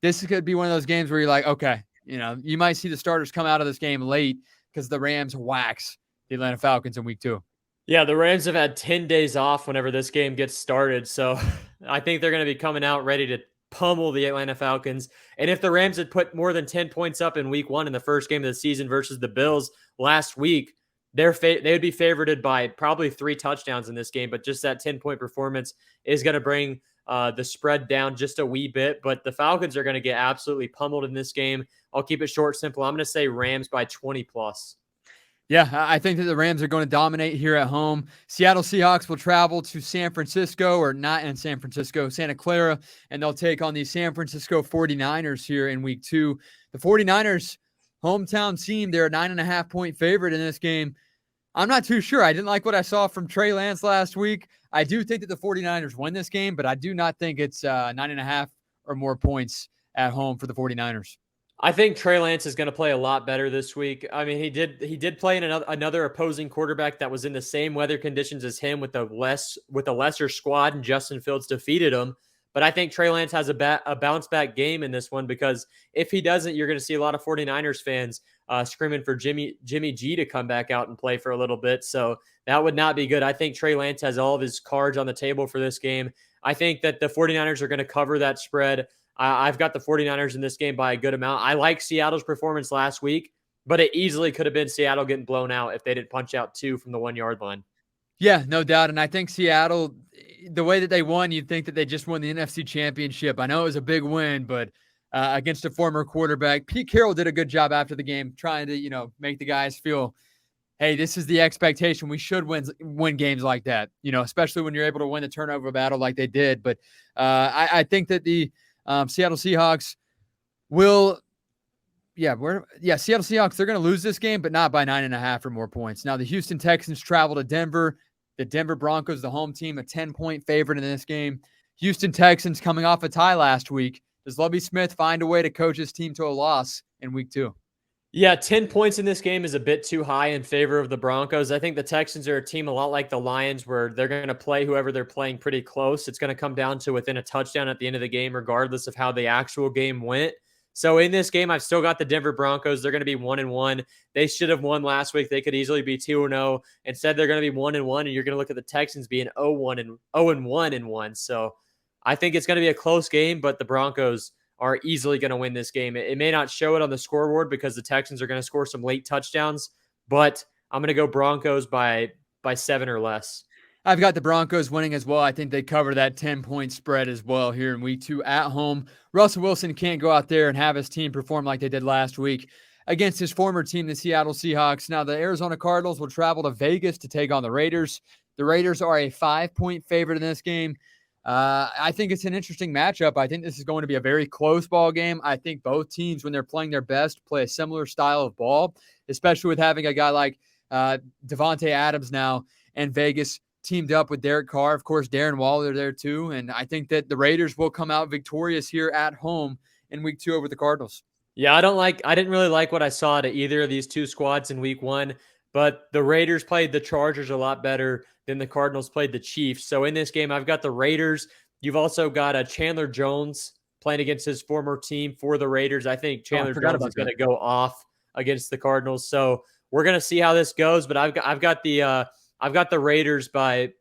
Speaker 2: This could be one of those games where you're like, okay, you might see the starters come out of this game late because the Rams wax the Atlanta Falcons in week 2.
Speaker 1: Yeah, the Rams have had 10 days off whenever this game gets started. So I think they're going to be coming out ready to pummel the Atlanta Falcons. And if the Rams had put more than 10 points up in week 1 in the first game of the season versus the Bills last week, they would be favorited by probably 3 touchdowns in this game. But just that 10-point performance is going to bring the spread down just a wee bit. But the Falcons are going to get absolutely pummeled in this game. I'll keep it short, simple. I'm going to say Rams by 20 plus.
Speaker 2: Yeah, I think that the Rams are going to dominate here at home. Seattle Seahawks will travel to San Francisco, or not in San Francisco, Santa Clara, and they'll take on the San Francisco 49ers here in week 2. The 49ers, hometown team, they're a 9.5-point favorite in this game. I'm not too sure. I didn't like what I saw from Trey Lance last week. I do think that the 49ers win this game, but I do not think it's 9.5 or more points at home for the 49ers.
Speaker 1: I think Trey Lance is going to play a lot better this week. I mean, he did play in another opposing quarterback that was in the same weather conditions as him with a lesser squad, and Justin Fields defeated him. But I think Trey Lance has a bounce back game in this one, because if he doesn't, you're going to see a lot of 49ers fans screaming for Jimmy G to come back out and play for a little bit. So that would not be good. I think Trey Lance has all of his cards on the table for this game. I think that the 49ers are going to cover that spread. I've got the 49ers in this game by a good amount. I like Seattle's performance last week, but it easily could have been Seattle getting blown out if they didn't punch out 2 from the 1-yard line.
Speaker 2: Yeah, no doubt. And I think Seattle, the way that they won, you'd think that they just won the NFC Championship. I know it was a big win, but against a former quarterback, Pete Carroll did a good job after the game trying to, make the guys feel, hey, this is the expectation. We should win games like that, especially when you're able to win the turnover battle like they did. But I think that the Seattle Seahawks Seattle Seahawks, they're going to lose this game, but not by 9.5 or more points. Now, the Houston Texans travel to Denver. The Denver Broncos, the home team, a 10-point favorite in this game. Houston Texans coming off a tie last week. Does Lovie Smith find a way to coach his team to a loss in week 2?
Speaker 1: Yeah, 10 points in this game is a bit too high in favor of the Broncos. I think the Texans are a team a lot like the Lions, where they're going to play whoever they're playing pretty close. It's going to come down to within a touchdown at the end of the game, regardless of how the actual game went. So in this game, I've still got the Denver Broncos. They're going to be 1-1. They should have won last week. They could easily be 2-0. Instead, they're going to be 1-1, and you're going to look at the Texans being 0-1-1. So I think it's going to be a close game, but the Broncos are easily going to win this game. It may not show it on the scoreboard because the Texans are going to score some late touchdowns, but I'm going to go Broncos by 7 or less.
Speaker 2: I've got the Broncos winning as well. I think they cover that 10-point spread as well here in week 2 at home. Russell Wilson can't go out there and have his team perform like they did last week against his former team, the Seattle Seahawks. Now, the Arizona Cardinals will travel to Vegas to take on the Raiders. The Raiders are a 5-point favorite in this game. I think it's an interesting matchup. I think this is going to be a very close ball game. I think both teams, when they're playing their best, play a similar style of ball, especially with having a guy like Devontae Adams now and Vegas teamed up with Derek Carr. Of course, Darren Waller there too. And I think that the Raiders will come out victorious here at home in week 2 over the Cardinals.
Speaker 1: Yeah, I didn't really like what I saw to either of these two squads in week 1, but the Raiders played the Chargers a lot better than the Cardinals played the Chiefs. So in this game, I've got the Raiders. You've also got Chandler Jones playing against his former team for the Raiders. I think Chandler Jones is going to go off against the Cardinals. So we're going to see how this goes, but I've got the Raiders by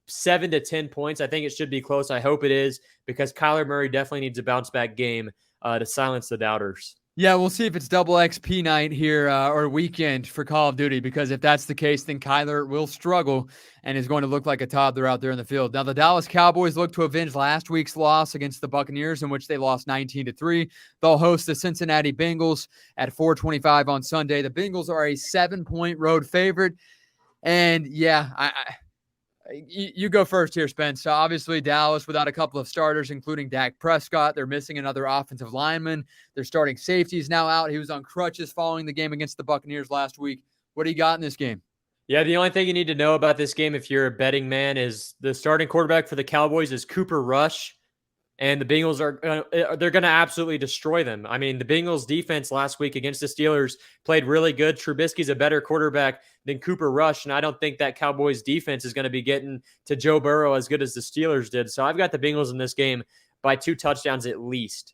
Speaker 1: 7 to 10 points. I think it should be close. I hope it is, because Kyler Murray definitely needs a bounce back game to silence the doubters.
Speaker 2: Yeah, we'll see if it's double XP night here or weekend for Call of Duty, because if that's the case, then Kyler will struggle and is going to look like a toddler out there in the field. Now, the Dallas Cowboys look to avenge last week's loss against the Buccaneers, in which they lost 19-3. They'll host the Cincinnati Bengals at 4:25 on Sunday. The Bengals are a 7-point road favorite. And yeah, you go first here, Spence. So obviously, Dallas without a couple of starters, including Dak Prescott. They're missing another offensive lineman. Their starting safety is now out. He was on crutches following the game against the Buccaneers last week. What do you got in this game?
Speaker 1: Yeah, the only thing you need to know about this game, if you're a betting man, is the starting quarterback for the Cowboys is Cooper Rush. And the Bengals they're going to absolutely destroy them. I mean, the Bengals defense last week against the Steelers played really good. Trubisky's a better quarterback than Cooper Rush, and I don't think that Cowboys defense is going to be getting to Joe Burrow as good as the Steelers did. So I've got the Bengals in this game by 2 touchdowns at least.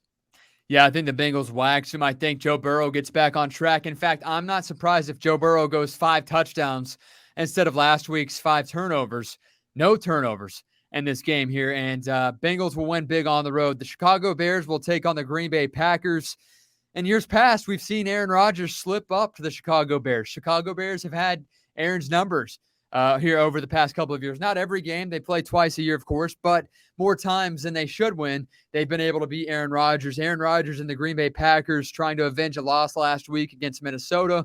Speaker 2: Yeah, I think the Bengals wax him. I think Joe Burrow gets back on track. In fact, I'm not surprised if Joe Burrow goes 5 touchdowns instead of last week's 5 turnovers. No turnovers in this game here, and Bengals will win big on the road. The Chicago Bears will take on the Green Bay Packers. In years past, we've seen Aaron Rodgers slip up to the Chicago Bears. Chicago Bears have had Aaron's numbers here over the past couple of years. Not every game. They play twice a year, of course, but more times than they should win, they've been able to beat Aaron Rodgers. Aaron Rodgers and the Green Bay Packers trying to avenge a loss last week against Minnesota.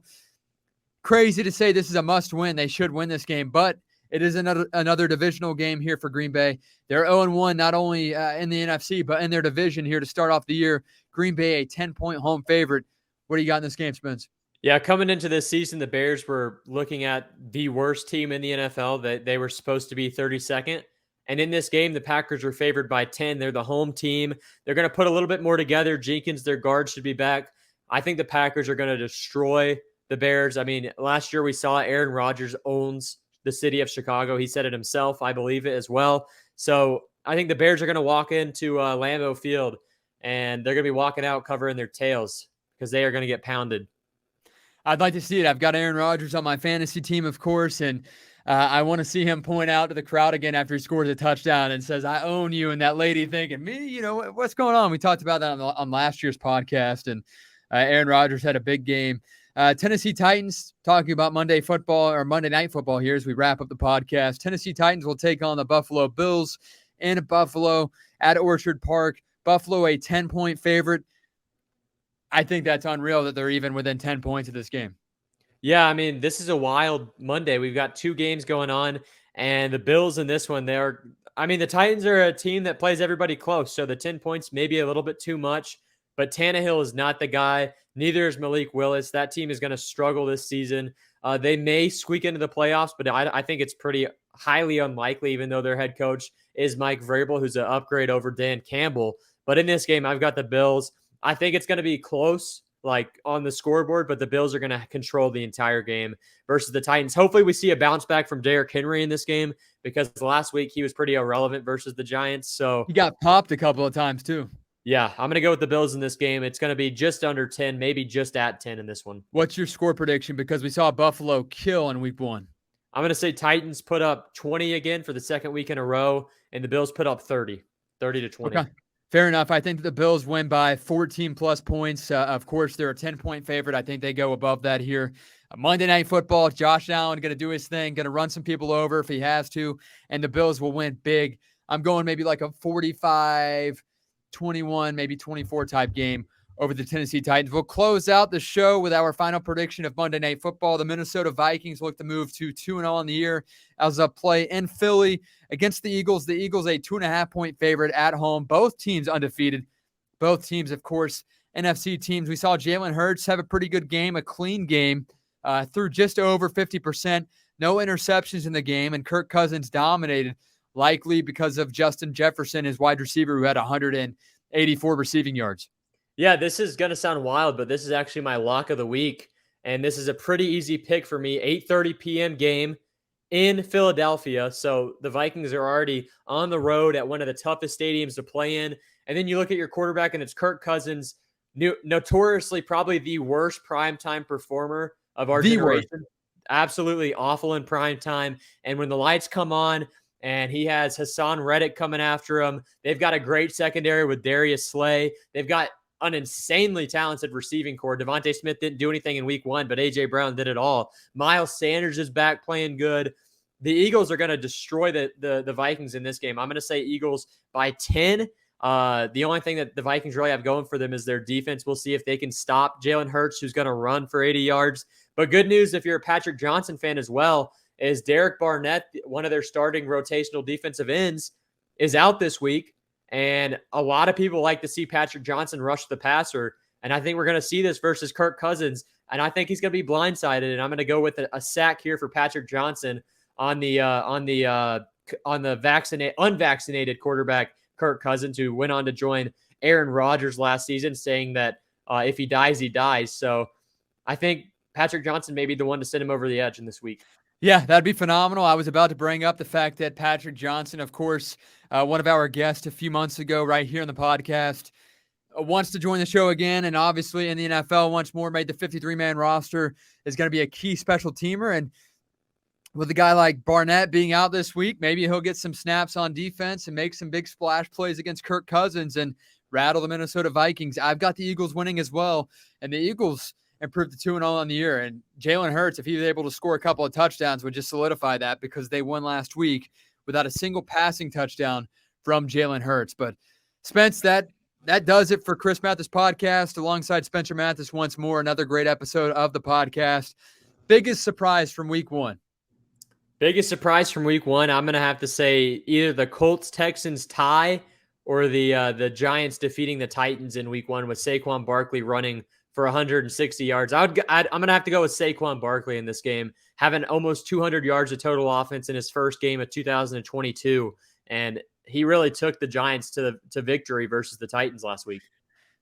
Speaker 2: Crazy to say this is a must-win. They should win this game, but it is another divisional game here for Green Bay. They're 0-1, not only in the NFC, but in their division here to start off the year. Green Bay, a 10-point home favorite. What do you got in this game, Spence?
Speaker 1: Yeah, coming into this season, the Bears were looking at the worst team in the NFL. They were supposed to be 32nd. And in this game, the Packers are favored by 10. They're the home team. They're going to put a little bit more together. Jenkins, their guard, should be back. I think the Packers are going to destroy the Bears. I mean, last year we saw Aaron Rodgers owns the city of Chicago. He said it himself. I believe it as well. So I think the Bears are going to walk into Lambeau Field, and they're going to be walking out covering their tails because they are going to get pounded.
Speaker 2: I'd like to see it. I've got Aaron Rodgers on my fantasy team, of course, and I want to see him point out to the crowd again after he scores a touchdown and says, "I own you," and that lady thinking, "Me, what's going on?" We talked about that on last year's podcast, and Aaron Rodgers had a big game. Tennessee Titans, talking about Monday Night Football here as we wrap up the podcast. Tennessee Titans will take on the Buffalo Bills in Buffalo at Orchard Park. Buffalo, a 10-point favorite. I think that's unreal that they're even within 10 points of this game.
Speaker 1: Yeah, I mean, this is a wild Monday. We've got 2 games going on, and the Bills in this one, the Titans are a team that plays everybody close, so the 10 points may be a little bit too much, but Tannehill is not the guy. Neither is Malik Willis. That team is going to struggle this season. They may squeak into the playoffs, but I think it's pretty highly unlikely, even though their head coach is Mike Vrabel, who's an upgrade over Dan Campbell. But in this game, I've got the Bills. I think it's going to be close, like on the scoreboard, but the Bills are going to control the entire game versus the Titans. Hopefully we see a bounce back from Derrick Henry in this game, because last week he was pretty irrelevant versus the Giants. So
Speaker 2: he got popped a couple of times too.
Speaker 1: Yeah, I'm going to go with the Bills in this game. It's going to be just under 10, maybe just at 10 in this one.
Speaker 2: What's your score prediction? Because we saw Buffalo kill in week 1.
Speaker 1: I'm going to say Titans put up 20 again for the second week in a row, and the Bills put up 30 to 20.
Speaker 2: Okay. Fair enough. I think the Bills win by 14-plus points. Of course, they're a 10-point favorite. I think they go above that here. Monday Night Football, Josh Allen going to do his thing, going to run some people over if he has to, and the Bills will win big. I'm going maybe like a 45-21, maybe 24 type game over the Tennessee Titans. We'll close out the show with our final prediction of Monday Night Football. The Minnesota Vikings look to move to 2-0 on the year as a play in Philly against the Eagles. The Eagles a 2.5-point favorite at home. Both teams undefeated. Both teams, of course, NFC teams. We saw Jalen Hurts have a pretty good game, a clean game, threw just over 50%. No interceptions in the game, and Kirk Cousins dominated, likely because of Justin Jefferson, his wide receiver, who had 184 receiving yards.
Speaker 1: Yeah, this is going to sound wild, but this is actually my lock of the week. And this is a pretty easy pick for me. 8:30 p.m. game in Philadelphia. So the Vikings are already on the road at one of the toughest stadiums to play in. And then you look at your quarterback, and it's Kirk Cousins, notoriously probably the worst primetime performer of our generation. Absolutely awful in primetime. And when the lights come on, and he has Hassan Reddick coming after him, they've got a great secondary with Darius Slay. They've got an insanely talented receiving core. Devontae Smith didn't do anything in week 1, but A.J. Brown did it all. Miles Sanders is back playing good. The Eagles are going to destroy the Vikings in this game. I'm going to say Eagles by 10. The only thing that the Vikings really have going for them is their defense. We'll see if they can stop Jalen Hurts, who's going to run for 80 yards. But good news if you're a Patrick Johnson fan as well, is Derek Barnett, one of their starting rotational defensive ends, is out this week. And a lot of people like to see Patrick Johnson rush the passer. And I think we're going to see this versus Kirk Cousins. And I think he's going to be blindsided. And I'm going to go with a sack here for Patrick Johnson on the unvaccinated quarterback, Kirk Cousins, who went on to join Aaron Rodgers last season, saying that if he dies, he dies. So I think Patrick Johnson may be the one to send him over the edge in this week.
Speaker 2: Yeah, that'd be phenomenal. I was about to bring up the fact that Patrick Johnson, of course, one of our guests a few months ago right here on the podcast, wants to join the show again, and obviously in the NFL once more made the 53-man roster, is going to be a key special teamer. And with a guy like Barnett being out this week, maybe he'll get some snaps on defense and make some big splash plays against Kirk Cousins and rattle the Minnesota Vikings. I've got the Eagles winning as well, and the Eagles improved to 2-0 on the year. And Jalen Hurts, if he was able to score a couple of touchdowns, would just solidify that, because they won last week without a single passing touchdown from Jalen Hurts. But Spence, that does it for Chris Mathis podcast alongside Spencer Mathis once more. Another great episode of the podcast. Biggest surprise from week 1?
Speaker 1: Biggest surprise from week 1, I'm going to have to say either the Colts-Texans tie or the Giants defeating the Titans in week 1 with Saquon Barkley running for 160 yards. I'm going to have to go with Saquon Barkley in this game, having almost 200 yards of total offense in his first game of 2022. And he really took the Giants to victory versus the Titans last week.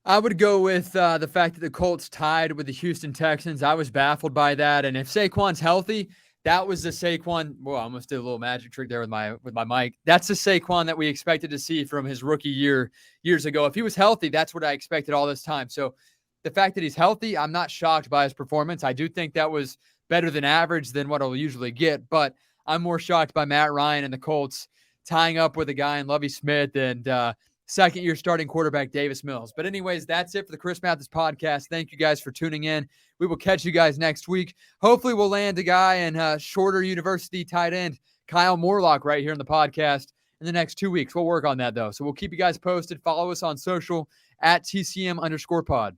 Speaker 2: I would go with the fact that the Colts tied with the Houston Texans. I was baffled by that. And if Saquon's healthy, that was the Saquon. Well, I almost did a little magic trick there with my mic. That's the Saquon that we expected to see from his rookie year years ago. If he was healthy, that's what I expected all this time. So the fact that he's healthy, I'm not shocked by his performance. I do think that was better than average than what I'll usually get, but I'm more shocked by Matt Ryan and the Colts tying up with a guy in Lovie Smith and second-year starting quarterback Davis Mills. But anyways, that's it for the Chris Mathis podcast. Thank you guys for tuning in. We will catch you guys next week. Hopefully we'll land a guy in shorter university tight end, Kyle Morlock, right here in the podcast in the next 2 weeks. We'll work on that, though. So we'll keep you guys posted. Follow us on social at @TCM_pod.